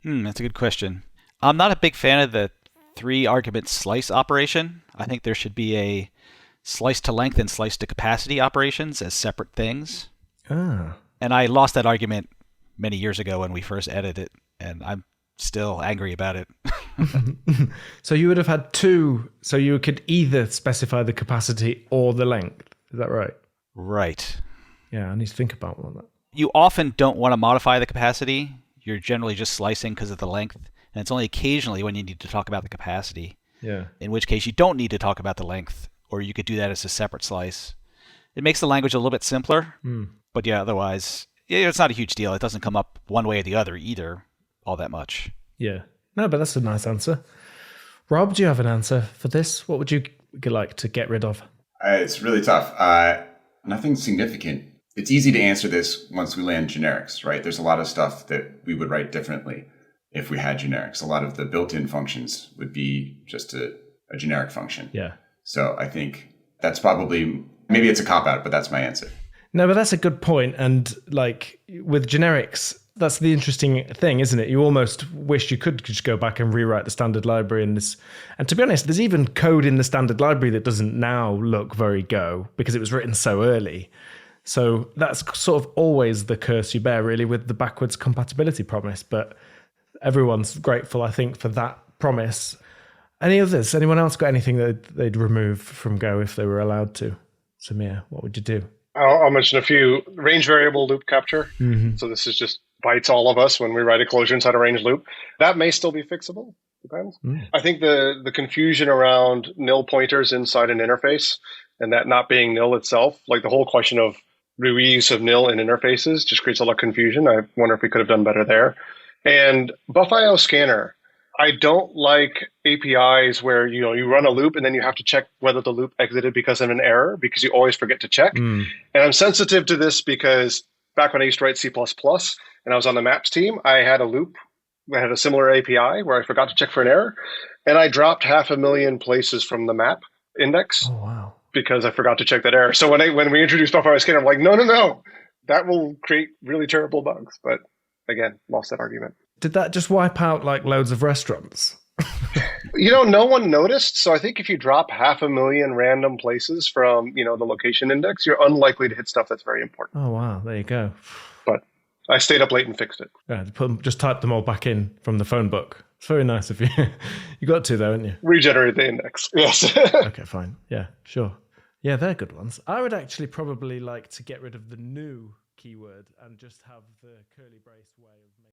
That's a good question. I'm not a big fan of the three argument slice operation. I think there should be a slice to length and slice to capacity operations as separate things. Ah. And I lost that argument many years ago when we first edited it, and I'm still angry about it. So you would have had two, so you could either specify the capacity or the length. Is that right? Right. Yeah, I need to think about all that. You often don't want to modify the capacity. You're generally just slicing because of the length, and it's only occasionally when you need to talk about the capacity, Yeah. in which case you don't need to talk about the length, or you could do that as a separate slice. It makes the language a little bit simpler, but yeah, otherwise, yeah, it's not a huge deal. It doesn't come up one way or the other either all that much. Yeah. No, but that's a nice answer. Rob, do you have an answer for this? What would you like to get rid of? It's really tough. Nothing significant. It's easy to answer this once we land generics, right? There's a lot of stuff that we would write differently if we had generics. A lot of the built-in functions would be just a generic function. Yeah. So I think that's probably, maybe it's a cop-out, but that's my answer. No, but that's a good point. And like with generics, that's the interesting thing, isn't it? You almost wish you could just go back and rewrite the standard library in this. And to be honest, there's even code in the standard library that doesn't now look very Go because it was written so early. So that's sort of always the curse you bear, really, with the backwards compatibility promise. But everyone's grateful, I think, for that promise. Any others? Anyone else got anything that they'd remove from Go if they were allowed to? Samir, what would you do? I'll mention a few. Range variable loop capture. So this is just bites all of us when we write a closure inside a range loop. That may still be fixable. Depends. I think the confusion around nil pointers inside an interface and that not being nil itself, like the whole question of reuse of nil in interfaces just creates a lot of confusion. I wonder if we could have done better there. And BuffIO scanner. I don't like APIs where you run a loop and then you have to check whether the loop exited because of an error because you always forget to check. And I'm sensitive to this because back when I used to write C++ and I was on the maps team, I had a loop. I had a similar API where I forgot to check for an error, and I dropped 500,000 places from the map index. Oh, wow. Because I forgot to check that error. So when we introduced BuffIO scanner, I'm like, no, that will create really terrible bugs. But again, lost that argument. Did that just wipe out like loads of restaurants? No one noticed. So I think if you drop 500,000 random places from, the location index, you're unlikely to hit stuff that's very important. Oh, wow. There you go. But I stayed up late and fixed it. Yeah, just type them all back in from the phone book. It's very nice of you. You got to, though, haven't you? Regenerate the index. Yes. Okay, fine. Yeah, sure. Yeah, they're good ones. I would actually probably like to get rid of the new keyword and just have the curly brace way of making